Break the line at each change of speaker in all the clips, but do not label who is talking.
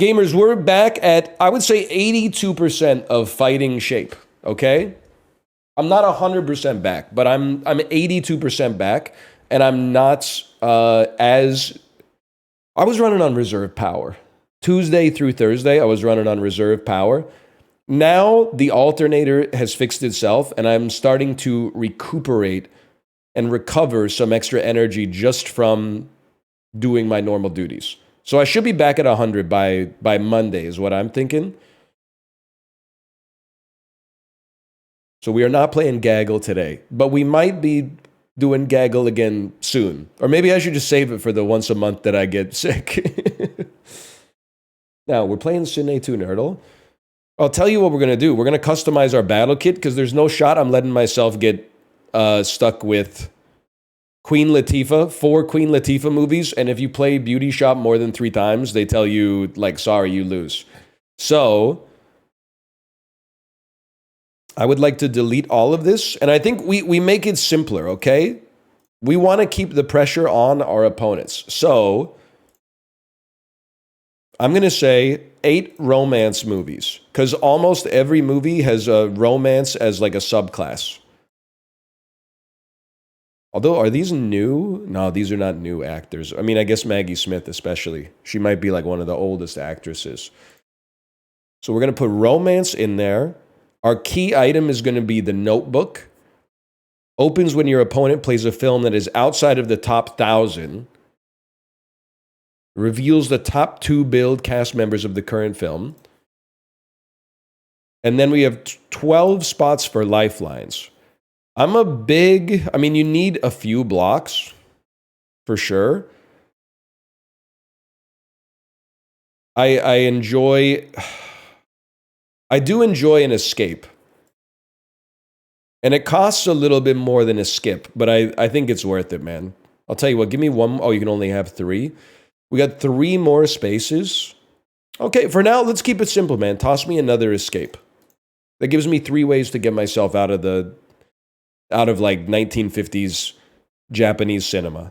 Gamers, we're back at, I would say, 82% of fighting shape, okay? I'm not 100% back, but I'm 82% back, and I'm not as... I was running on reserve power. Tuesday through Thursday, I was running on reserve power. Now, the alternator has fixed itself, and I'm starting to recuperate and recover some extra energy just from doing my normal duties. So I should be back at 100 by Monday is what I'm thinking. So we are not playing Gaggle today, but we might be doing Gaggle again soon. Or maybe I should just save it for the once a month that I get sick. Now, we're playing Cine2Nerdle. I'll tell you what we're going to do. We're going to customize our battle kit because there's no shot I'm letting myself get stuck with Queen Latifah, 4 Queen Latifah movies, and if you play Beauty Shop more than 3 times, they tell you, like, sorry, you lose. So, I would like to delete all of this, and I think we make it simpler, okay? We want to keep the pressure on our opponents. So, I'm going to say 8 romance movies, because almost every movie has a romance as, like, a subclass. Although, are these new? No, these are not new actors. I mean, I guess Maggie Smith especially. She might be like one of the oldest actresses. So we're going to put romance in there. Our key item is going to be the notebook. Opens when your opponent plays a film that is outside of the top 1,000. Reveals the top 2 billed cast members of the current film. And then we have 12 spots for lifelines. I mean, you need a few blocks, for sure. I do enjoy an escape. And it costs a little bit more than a skip, but I think it's worth it, man. I'll tell you what, give me one. Oh, you can only have 3. We got 3 more spaces. Okay, for now, let's keep it simple, man. Toss me another escape. That gives me 3 ways to get myself out of like 1950s Japanese cinema.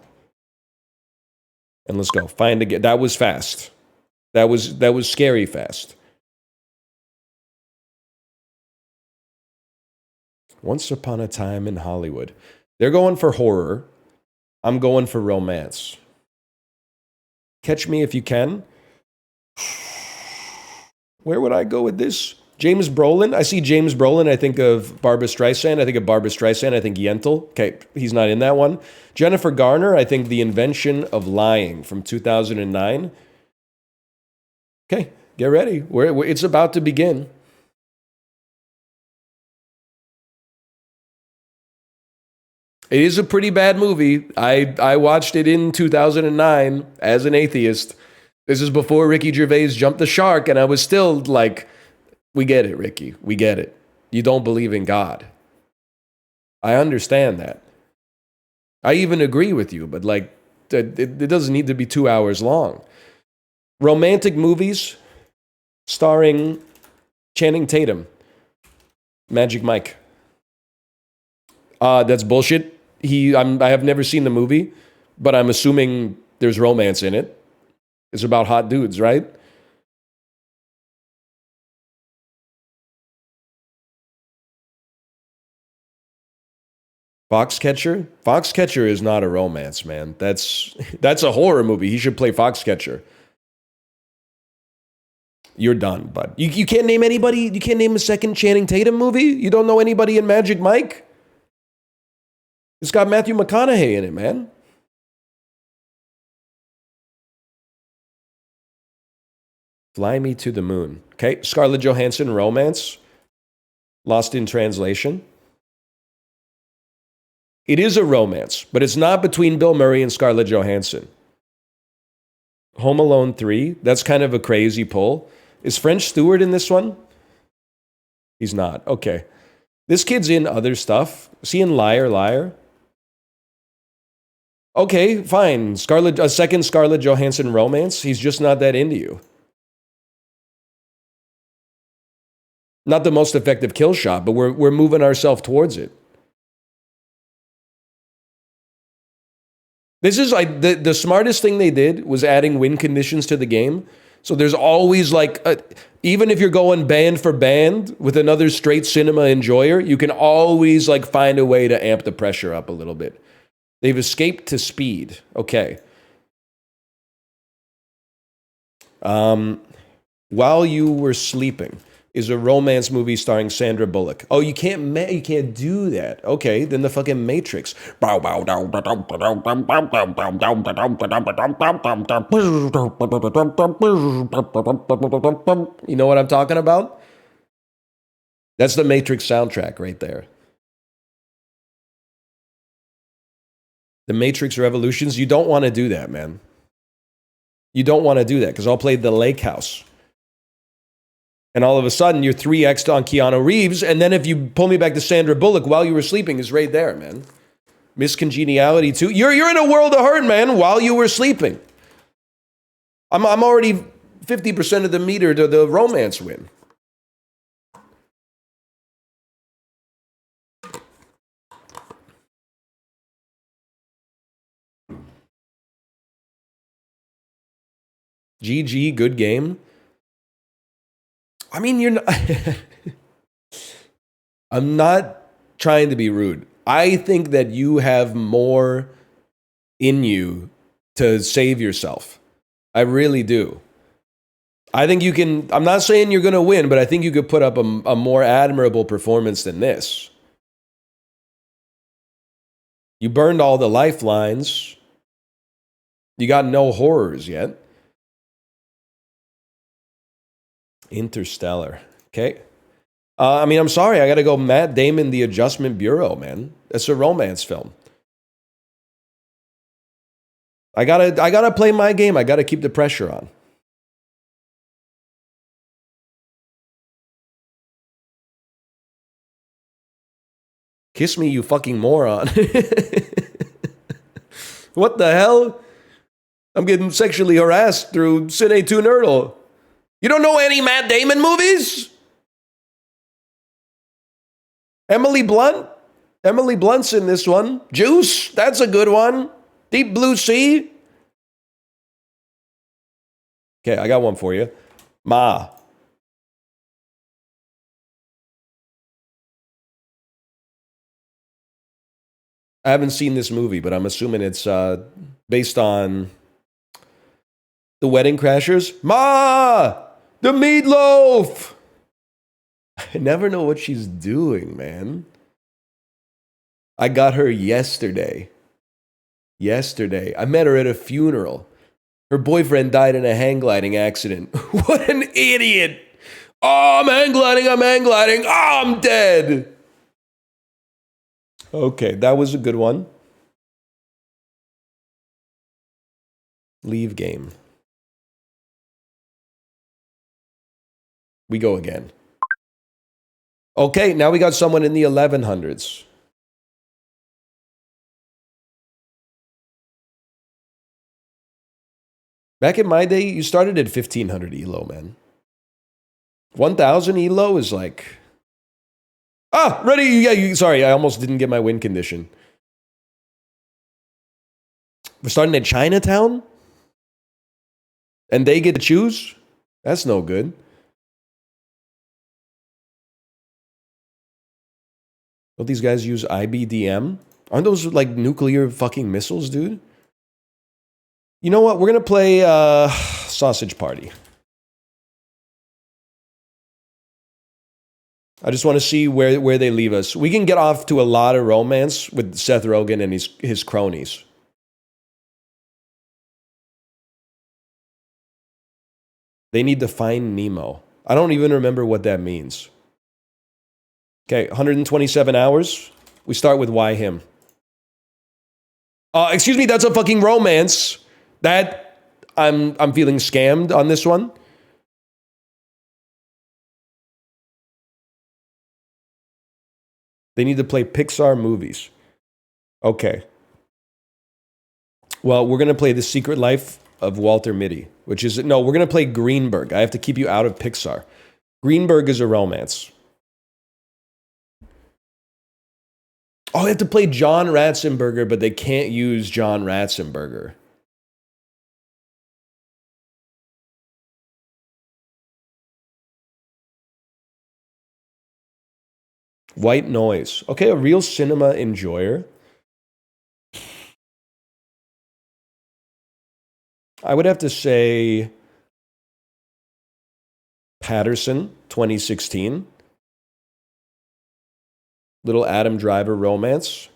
And let's go. Find again. That was fast. That was scary fast. Once Upon a Time in Hollywood. They're going for horror. I'm going for romance. Catch Me If You Can. Where would I go with this? James Brolin. I see James Brolin. I think of Barbra Streisand. I think Yentl. Okay, he's not in that one. Jennifer Garner. I think The Invention of Lying from 2009. Okay, get ready. It's about to begin. It is a pretty bad movie. I watched it in 2009 as an atheist. This is before Ricky Gervais jumped the shark, and I was still like, we get it, Ricky. We get it. You don't believe in God. I understand that. I even agree with you, but like, it doesn't need to be 2 hours long. Romantic movies starring Channing Tatum. Magic Mike. That's bullshit. I have never seen the movie, but I'm assuming there's romance in it. It's about hot dudes, right? Foxcatcher? Foxcatcher is not a romance, man. That's a horror movie. He should play Foxcatcher. You're done, bud. You can't name anybody? You can't name a second Channing Tatum movie? You don't know anybody in Magic Mike? It's got Matthew McConaughey in it, man. Fly Me to the Moon. Okay, Scarlett Johansson, romance. Lost in Translation. It is a romance, but it's not between Bill Murray and Scarlett Johansson. Home Alone 3, that's kind of a crazy pull. Is French Stewart in this one? He's not. Okay. This kid's in other stuff. Is he in Liar, Liar? Okay, fine. A second Scarlett Johansson romance. He's just not that into you. Not the most effective kill shot, but we're moving ourselves towards it. This is like the smartest thing they did was adding win conditions to the game. So there's always like, even if you're going band for band with another straight cinema enjoyer, you can always like find a way to amp the pressure up a little bit. They've escaped to speed. Okay. While You Were Sleeping is a romance movie starring Sandra Bullock. Oh, you can't do that. Okay, then the fucking Matrix. You know what I'm talking about? That's the Matrix soundtrack right there. The Matrix Revolutions. You don't want to do that, man. You don't want to do that because I'll play The Lake House. And all of a sudden, you're 3x'd on Keanu Reeves. And then if you pull me back to Sandra Bullock While You Were Sleeping is right there, man. Miss Congeniality too. You're in a world of hurt, man, while you were sleeping. I'm already 50% of the meter to the romance win. GG, good game. I mean, you're not. I'm not trying to be rude. I think that you have more in you to save yourself. I really do. I think you can. I'm not saying you're going to win, but I think you could put up a more admirable performance than this. You burned all the lifelines. You got no horrors yet. Interstellar. Okay. I mean, I'm sorry. I got to go Matt Damon, The Adjustment Bureau, man. It's a romance film. I gotta play my game. I gotta keep the pressure on. Kiss me, you fucking moron. What the hell? I'm getting sexually harassed through Cine2Nerdle. You don't know any Matt Damon movies? Emily Blunt? Emily Blunt's in this one. Juice? That's a good one. Deep Blue Sea? Okay, I got one for you. Ma. I haven't seen this movie, but I'm assuming it's based on The Wedding Crashers. Ma! The meatloaf! I never know what she's doing, man. I got her yesterday. I met her at a funeral. Her boyfriend died in a hang gliding accident. What an idiot! Oh, I'm hang gliding. Oh, I'm dead. Okay, that was a good one. Leave game. We go again. Okay, now we got someone in the 1100s. Back in my day, you started at 1500 ELO, man. 1000 ELO is like... Ah, ready? Yeah, sorry, I almost didn't get my win condition. We're starting at Chinatown? And they get to choose? That's no good. Don't these guys use IBDM? Aren't those like nuclear fucking missiles, dude? You know what? We're going to play Sausage Party. I just want to see where they leave us. We can get off to a lot of romance with Seth Rogen and his cronies. They need to find Nemo. I don't even remember what that means. Okay, 127 hours. We start with Why Him. Excuse me, that's a fucking romance. That I'm feeling scammed on this one. They need to play Pixar movies. Okay. Well, we're going to play The Secret Life of Walter Mitty, which is... No, we're going to play Greenberg. I have to keep you out of Pixar. Greenberg is a romance. Oh, I have to play John Ratzenberger, but they can't use John Ratzenberger. White Noise. Okay, a real cinema enjoyer. I would have to say Patterson, 2016. Little Adam Driver romance.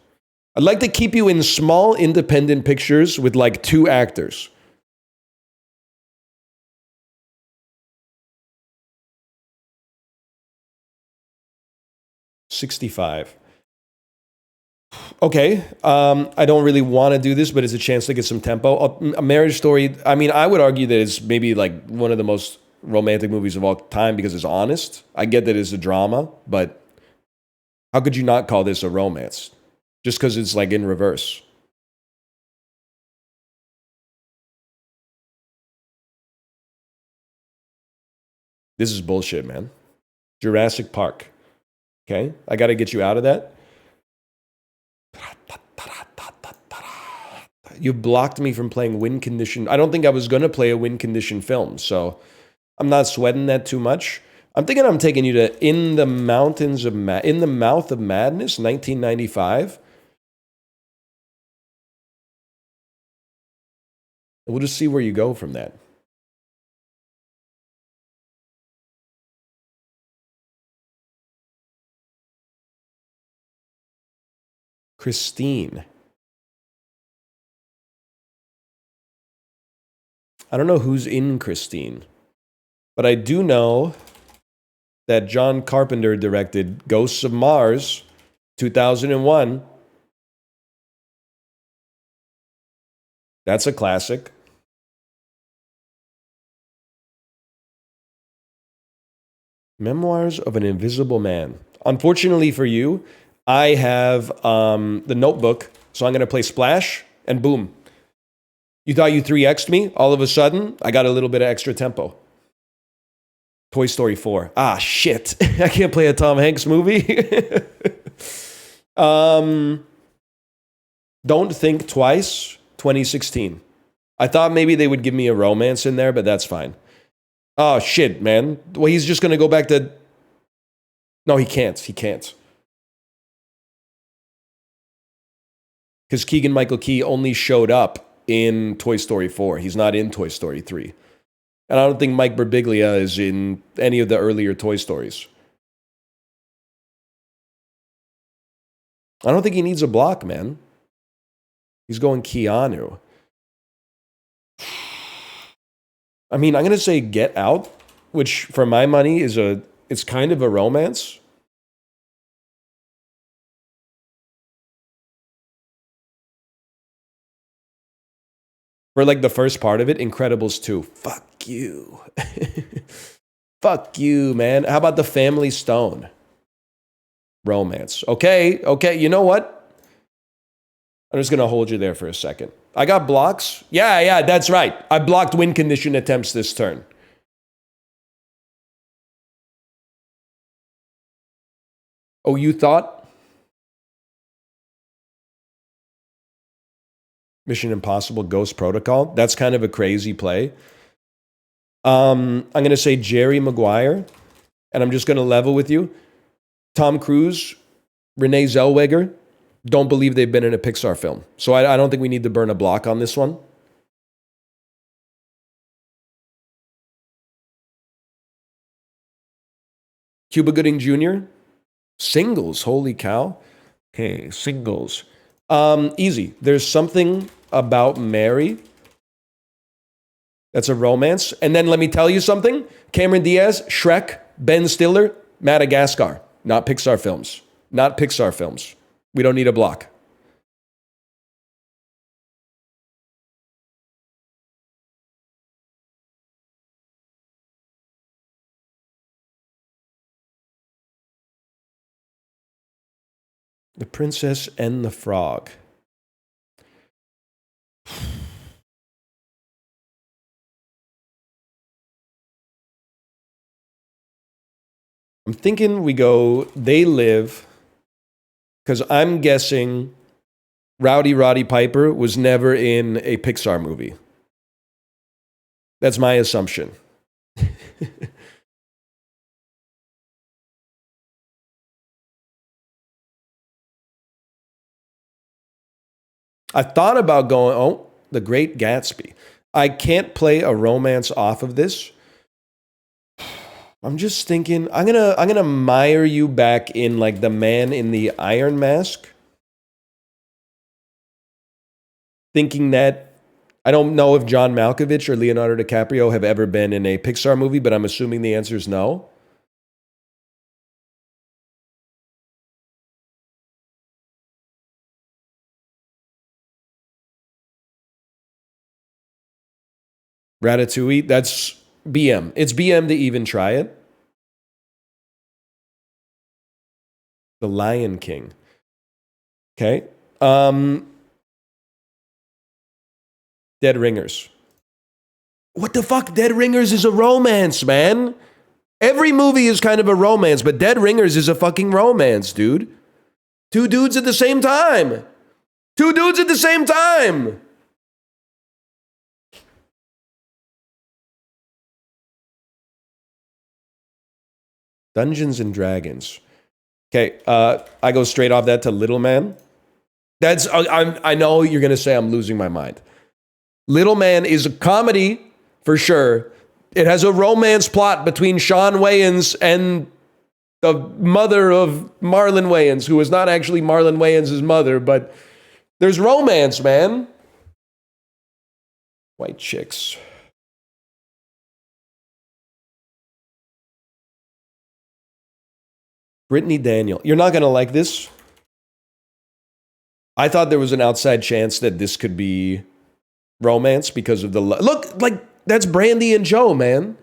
I'd like to keep you in small independent pictures with like 2 actors. $65. Okay, I don't really want to do this, but it's a chance to get some tempo. A Marriage Story, I mean, I would argue that it's maybe like one of the most romantic movies of all time because it's honest. I get that it's a drama, but how could you not call this a romance? Just because it's like in reverse. This is bullshit, man. Jurassic Park. Okay, I got to get you out of that. You blocked me from playing win condition. I don't think I was going to play a win condition film, so I'm not sweating that too much. I'm thinking I'm taking you to In the Mountains of In the Mouth of Madness, 1995. We'll just see where you go from that. Christine. I don't know who's in Christine, but I do know that John Carpenter directed Ghosts of Mars, 2001. That's a classic. Memoirs of an Invisible Man. Unfortunately for you, I have the Notebook, so I'm going to play Splash, and boom. You thought you 3x'd me? All of a sudden, I got a little bit of extra tempo. Toy Story 4. Ah, shit. I can't play a Tom Hanks movie. Don't Think Twice, 2016. I thought maybe they would give me a romance in there, but that's fine. Oh, shit, man. Well, he's just going to go back to... No, he can't. He can't. Because Keegan-Michael Key only showed up in Toy Story 4. He's not in Toy Story 3. And I don't think Mike Birbiglia is in any of the earlier Toy Stories. I don't think he needs a block, man. He's going Keanu. I mean, I'm going to say Get Out, which for my money it's kind of a romance. For like the first part of it, Incredibles 2. Fuck you. Fuck you, man. How about The Family Stone? Romance. Okay. You know what? I'm just going to hold you there for a second. I got blocks. Yeah, that's right. I blocked win condition attempts this turn. Oh, you thought? Mission Impossible Ghost Protocol. That's kind of a crazy play. I'm going to say Jerry Maguire, and I'm just going to level with you. Tom Cruise, Renee Zellweger, don't believe they've been in a Pixar film. So I don't think we need to burn a block on this one. Cuba Gooding Jr., Singles, holy cow. Okay, Singles. Easy. There's something about Mary that's a romance. And then let me tell you something. Cameron Diaz, Shrek, Ben Stiller, Madagascar. Not Pixar films. Not Pixar films. We don't need a block. The Princess and the Frog. I'm thinking we go They Live, because I'm guessing Rowdy Roddy Piper was never in a Pixar movie. That's my assumption. I'm I thought about going, oh, The Great Gatsby. I can't play a romance off of this. I'm just thinking, I'm gonna mire you back in like The Man in the Iron Mask. Thinking that, I don't know if John Malkovich or Leonardo DiCaprio have ever been in a Pixar movie, but I'm assuming the answer is no. Ratatouille, that's BM. It's BM to even try it. The Lion King. Okay. Dead Ringers. What the fuck? Dead Ringers is a romance, man. Every movie is kind of a romance, but Dead Ringers is a fucking romance, dude. Two dudes at the same time. Two dudes at the same time. Dungeons and Dragons. Okay, I go straight off that to Little Man. That's I know you're gonna say I'm losing my mind. Little Man is a comedy for sure. It has a romance plot between Sean Wayans and the mother of Marlon Wayans, who is not actually Marlon Wayans' mother, but there's romance, man. White chicks. Brittany Daniel. You're not gonna like this. I thought there was an outside chance that this could be romance because of the look, like that's Brandy and Joe, man.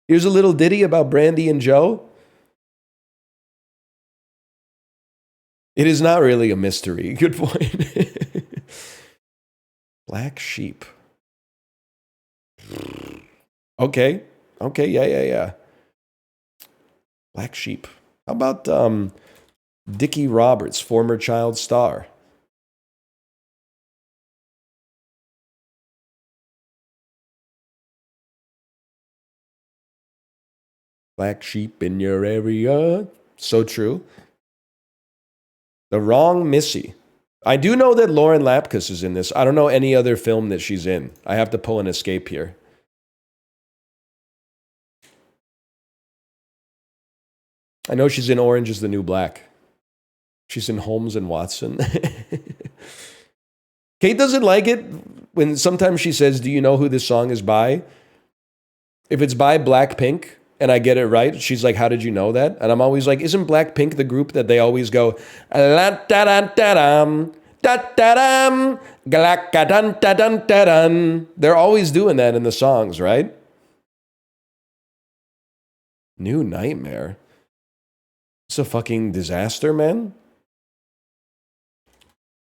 Here's a little ditty about Brandy and Joe. It is not really a mystery. Good point. Black Sheep. Okay. Yeah. Black Sheep. How about Dickie Roberts, former child star? Black sheep in your area. So true. The Wrong Missy. I do know that Lauren Lapkus is in this. I don't know any other film that she's in. I have to pull an escape here. I know she's in Orange is the New Black. She's in Holmes and Watson. Kate doesn't like it when sometimes she says, do you know who this song is by? If it's by Blackpink and I get it right, she's like, how did you know that? And I'm always like, isn't Blackpink the group that they always go, la-da-da-da-dum, da-da-dum, galaka-dun-da-dun-da-dun. They're always doing that in the songs, right? New Nightmare. It's a fucking disaster, man.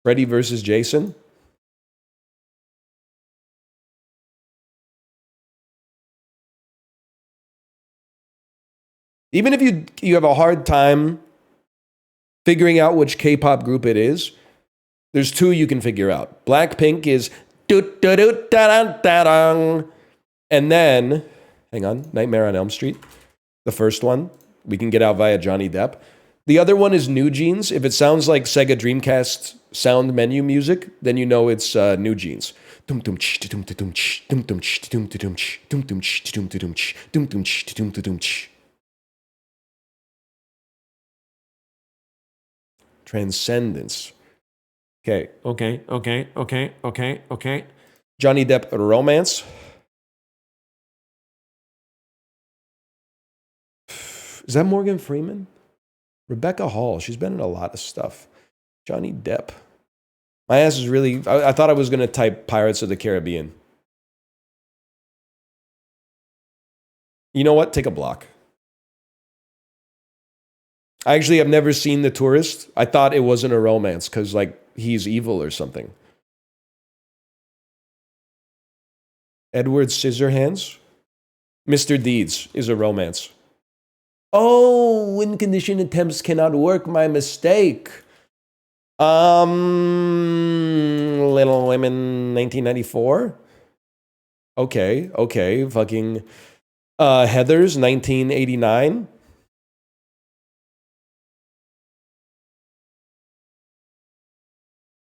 Freddy versus Jason. Even if you have a hard time figuring out which K-pop group it is, there's two you can figure out. Blackpink is do-do-do-da-dun-da-dun. And then, hang on, Nightmare on Elm Street. The first one, we can get out via Johnny Depp. The other one is New Jeans. If it sounds like Sega Dreamcast sound menu music, then you know it's New Jeans. Transcendence. Okay. Johnny Depp romance. Is that Morgan Freeman? Rebecca Hall. She's been in a lot of stuff. Johnny Depp. My ass is really... I thought I was going to type Pirates of the Caribbean. You know what? Take a block. I actually have never seen The Tourist. I thought it wasn't a romance because, like, he's evil or something. Edward Scissorhands. Mr. Deeds is a romance. Oh, win condition attempts cannot work. My mistake. Little Women, 1994. Okay. Fucking Heathers, 1989.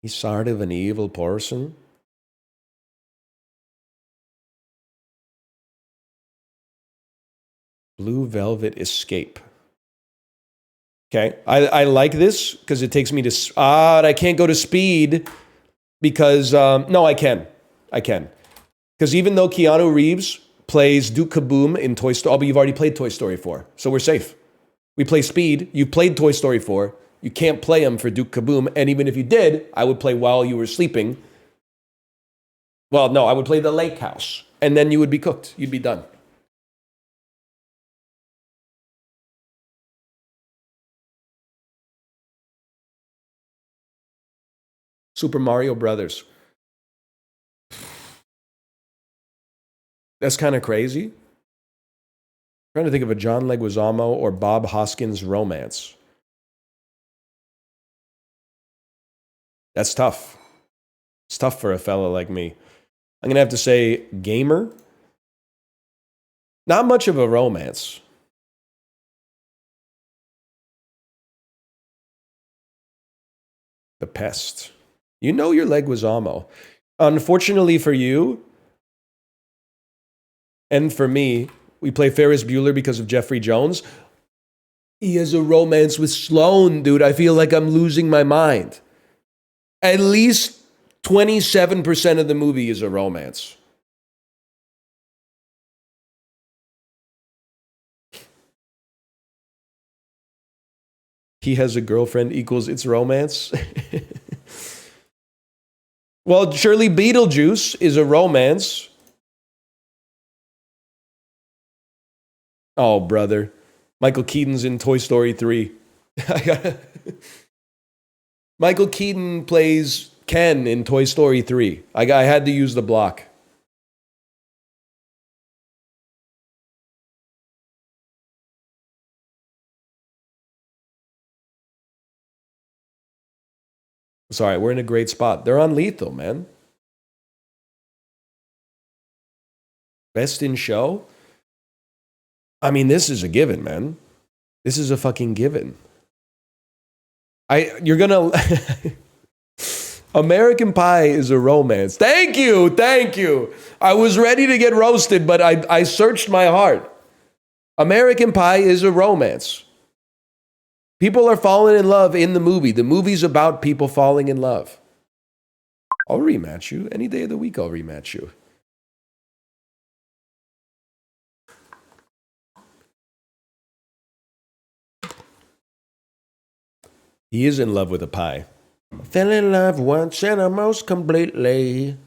He's sort of an evil person. Blue Velvet Escape. Okay, I like this because it takes me to... I can't go to Speed because... no, I can. Because even though Keanu Reeves plays Duke Kaboom in Toy Story... Oh, but you've already played Toy Story 4, so we're safe. We play Speed. You played Toy Story 4. You can't play him for Duke Kaboom. And even if you did, I would play while you were sleeping. Well, no, I would play the Lake House. And then you would be cooked. You'd be done. Super Mario Brothers. That's kind of crazy. I'm trying to think of a John Leguizamo or Bob Hoskins romance. That's tough. It's tough for a fella like me. I'm going to have to say Gamer. Not much of a romance. The Pest. You know your Leguizamo. Unfortunately for you, and for me, we play Ferris Bueller because of Jeffrey Jones. He has a romance with Sloane, dude. I feel like I'm losing my mind. At least 27% of the movie is a romance. He has a girlfriend equals it's romance. Well, surely Beetlejuice is a romance. Oh, brother. Michael Keaton's in Toy Story 3. Michael Keaton plays Ken in Toy Story 3. I had to use the block. Sorry, we're in a great spot. They're on Lethal, man. Best in show? I mean, this is a given, man. This is a fucking given. You're gonna... American Pie is a romance. Thank you. I was ready to get roasted, but I searched my heart. American Pie is a romance. People are falling in love in the movie. The movie's about people falling in love. I'll rematch you. Any day of the week, I'll rematch you. He is in love with a pie. Fell in love once and almost completely.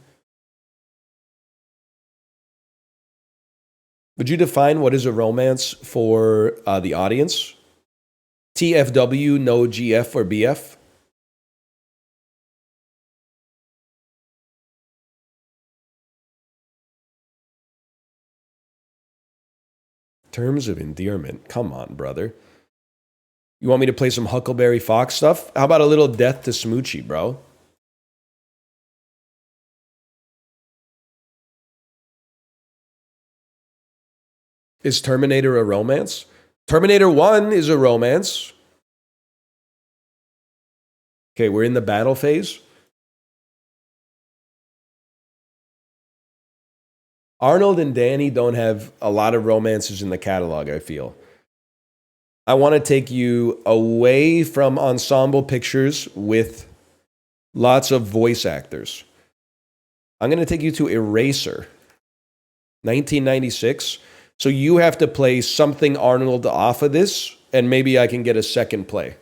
Would you define what is a romance for the audience? TFW, no GF or BF? Terms of endearment. Come on, brother. You want me to play some Huckleberry Fox stuff? How about a little Death to Smoochie, bro? Is Terminator a romance? Terminator 1 is a romance. Okay, we're in the battle phase. Arnold and Danny don't have a lot of romances in the catalog, I feel. I want to take you away from ensemble pictures with lots of voice actors. I'm going to take you to Eraser, 1996. So you have to play something Arnold off of this, and maybe I can get a second play.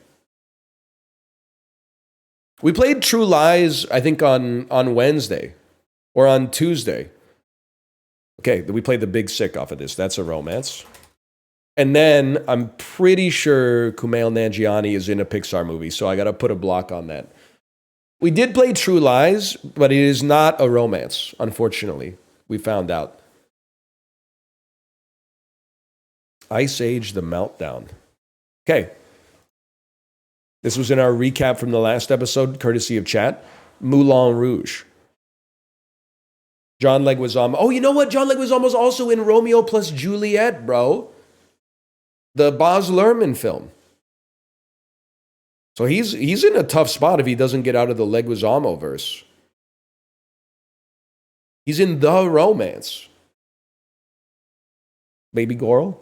We played True Lies, I think, on Wednesday or on Tuesday. Okay, we played The Big Sick off of this. That's a romance. And then I'm pretty sure Kumail Nanjiani is in a Pixar movie, so I got to put a block on that. We did play True Lies, but it is not a romance, unfortunately. We found out. Ice Age, The Meltdown. Okay. This was in our recap from the last episode, courtesy of chat. Moulin Rouge. John Leguizamo. Oh, you know what? John Leguizamo's also in Romeo plus Juliet, bro. The Baz Luhrmann film. So he's in a tough spot if he doesn't get out of the Leguizamo verse. He's in the romance. Baby girl.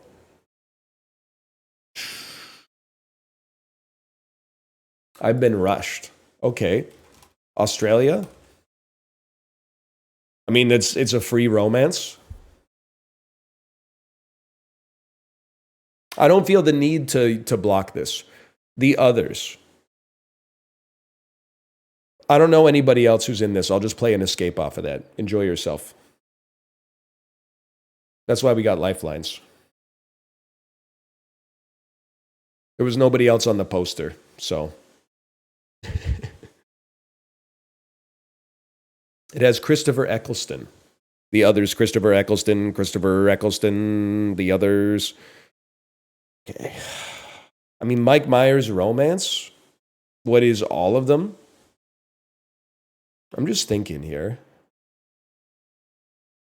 I've been rushed. Okay. Australia? I mean, it's a free romance. I don't feel the need to block this. The others. I don't know anybody else who's in this. I'll just play an escape off of that. Enjoy yourself. That's why we got lifelines. There was nobody else on the poster, so. It has Christopher Eccleston. The others, Christopher Eccleston, the others. Okay. I mean, Mike Myers' romance. What is all of them? I'm just thinking here.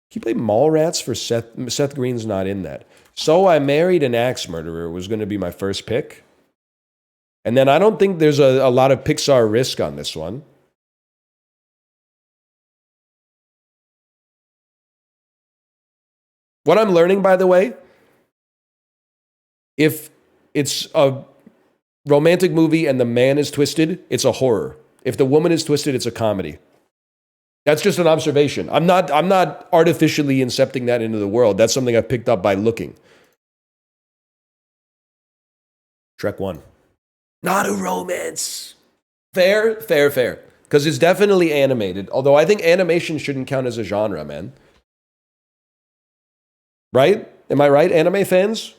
He played Mallrats for Seth. Seth Green's not in that. So I Married an Axe Murderer was going to be my first pick. And then I don't think there's a lot of Pixar risk on this one. What I'm learning, by the way, if it's a romantic movie and the man is twisted, it's a horror. If the woman is twisted, it's a comedy. That's just an observation. I'm not artificially incepting that into the world. That's something I've picked up by looking. Shrek 1. Not a romance. Fair. Because it's definitely animated. Although I think animation shouldn't count as a genre, man. Right? Am I right, anime fans?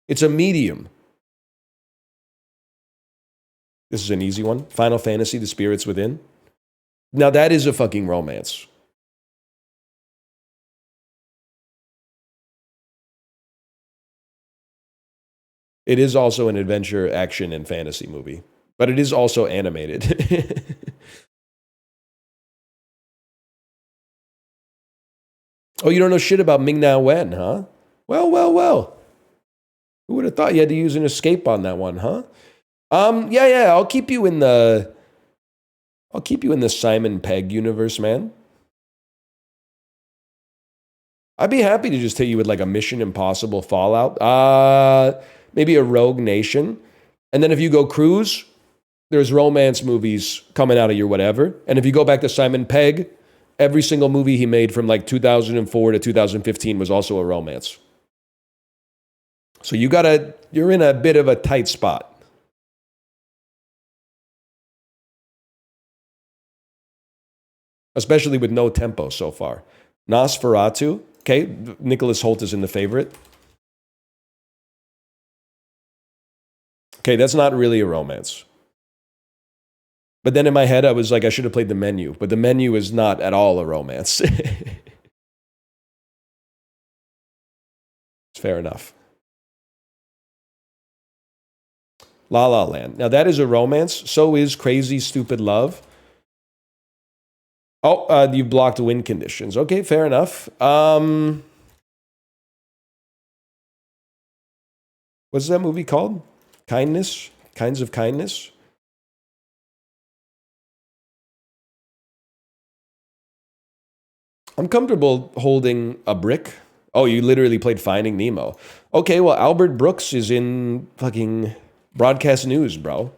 It's a medium. This is an easy one. Final Fantasy, The Spirits Within. Now that is a fucking romance. It is also an adventure, action, and fantasy movie. But it is also animated. Oh, you don't know shit about Ming Na Wen, huh? Well. Who would have thought you had to use an escape on that one, huh? Yeah. I'll keep you in the Simon Pegg universe, man. I'd be happy to just hit you with like a Mission Impossible Fallout. Maybe a Rogue Nation. And then if you go cruise, there's romance movies coming out of your whatever. And if you go back to Simon Pegg, every single movie he made from like 2004 to 2015 was also a romance. So you're in a bit of a tight spot. Especially with no tempo so far. Nosferatu. Okay, Nicholas Hoult is in The Favorite. Okay, that's not really a romance. But then in my head, I was like, I should have played The Menu. But The Menu is not at all a romance. It's fair enough. La La Land. Now that is a romance. So is Crazy Stupid Love. Oh, you blocked win conditions. Okay, fair enough. What's that movie called? Kindness? Kinds of Kindness? I'm comfortable holding a brick. Oh, you literally played Finding Nemo. Okay, well, Albert Brooks is in fucking Broadcast News, bro.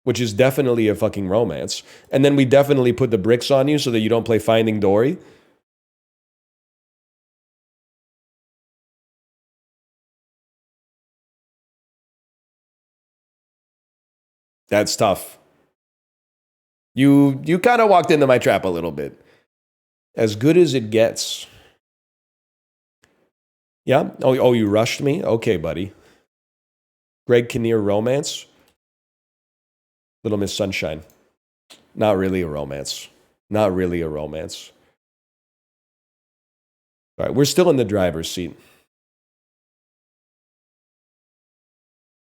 Which is definitely a fucking romance. And then we definitely put the bricks on you so that you don't play Finding Dory. That's tough. You kind of walked into my trap a little bit. As good as it gets. Yeah? Oh, you rushed me? Okay, buddy. Greg Kinnear romance? Little Miss Sunshine. Not really a romance. Not really a romance. All right, we're still in the driver's seat.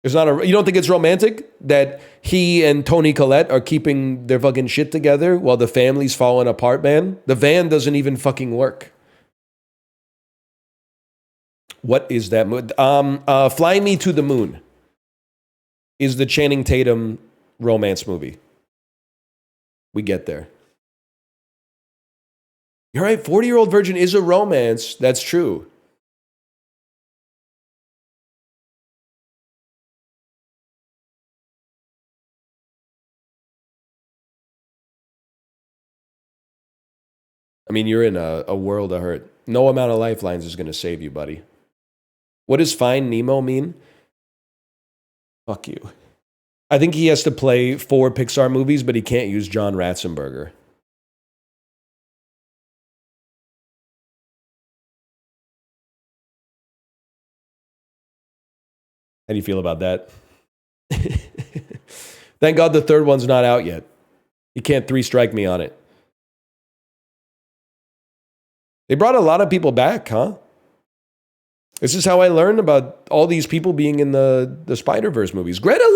You don't think it's romantic that he and Toni Collette are keeping their fucking shit together while the family's falling apart, man? The van doesn't even fucking work. What is that? Fly Me to the Moon is the Channing Tatum romance movie. We get there. You're right, 40-Year-Old Virgin is a romance. That's true. I mean, you're in a world of hurt. No amount of lifelines is going to save you, buddy. What does Find Nemo mean? Fuck you. I think he has to play 4 Pixar movies, but he can't use John Ratzenberger. How do you feel about that? Thank God the third one's not out yet. You can't 3-strike me on it. They brought a lot of people back, huh? This is how I learned about all these people being in the Spider-Verse movies. Greta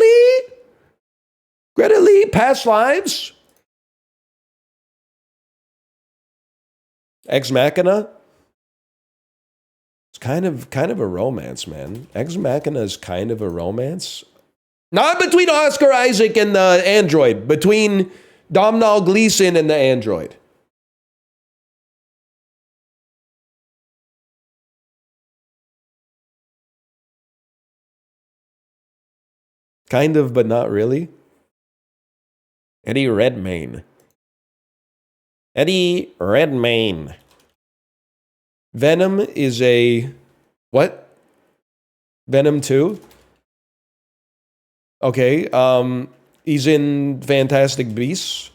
Lee, Past Lives. Ex Machina. It's kind of a romance, man. Ex Machina is kind of a romance. Not between Oscar Isaac and the android. Between Domhnall Gleeson and the android. Kind of, but not really. Eddie Redmayne. Eddie Redmayne. Venom is a... What? Venom 2? Okay, he's in Fantastic Beasts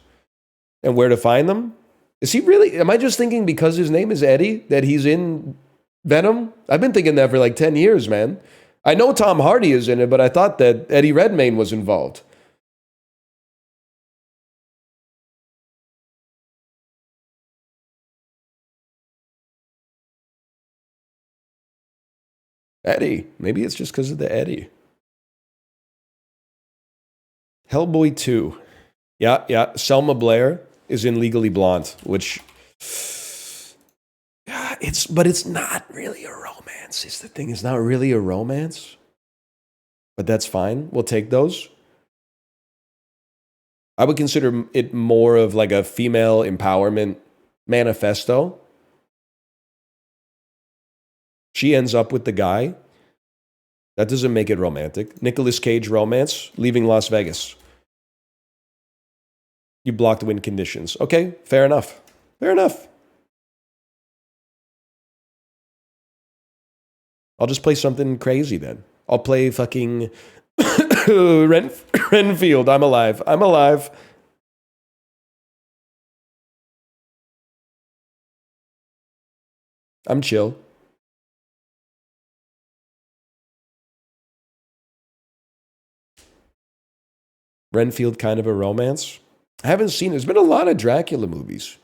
and Where to Find Them. Is he really? Am I just thinking because his name is Eddie that he's in Venom? I've been thinking that for like 10 years, man. I know Tom Hardy is in it, but I thought that Eddie Redmayne was involved. Eddie. Maybe it's just because of the Eddie. Hellboy 2. Yeah. Selma Blair is in Legally Blonde, which... But it's not really a romance. Is the thing. It's not really a romance. But that's fine. We'll take those. I would consider it more of like a female empowerment manifesto. She ends up with the guy. That doesn't make it romantic. Nicolas Cage romance, Leaving Las Vegas. You blocked win conditions. Okay, fair enough. Fair enough. I'll just play something crazy then. I'll play fucking Renfield. I'm alive. I'm alive. I'm chill. Renfield, kind of a romance. I haven't seen. There's been a lot of Dracula movies.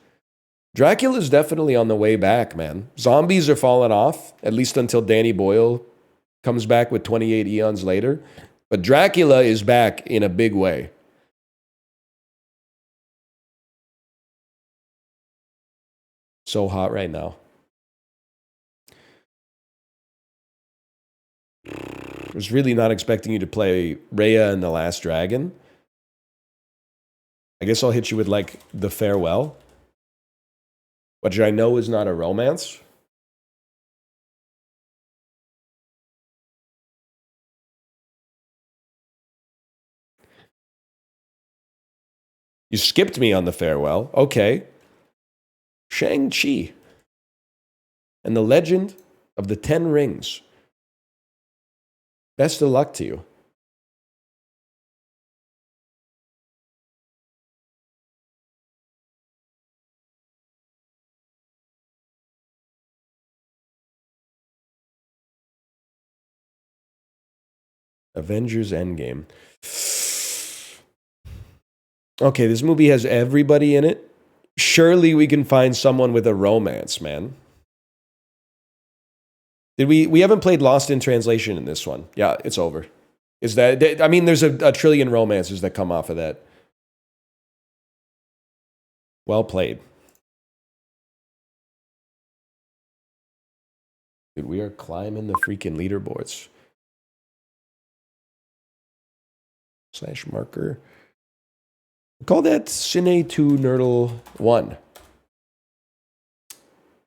Dracula's definitely on the way back, man. Zombies are falling off, at least until Danny Boyle comes back with 28 eons later. But Dracula is back in a big way. So hot right now. I was really not expecting you to play Rhea and the Last Dragon. I guess I'll hit you with like The Farewell, which I know is not a romance. You skipped me on The Farewell. Okay. Shang-Chi and the Legend of the Ten Rings. Best of luck to you. Avengers Endgame. Okay, this movie has everybody in it. Surely we can find someone with a romance, man. Did we haven't played Lost in Translation in this one. Yeah, it's over. Is that, I mean, there's a trillion romances that come off of that. Well played. Dude, we are climbing the freaking leaderboards. /marker. Call that Cine2Nerdle 1.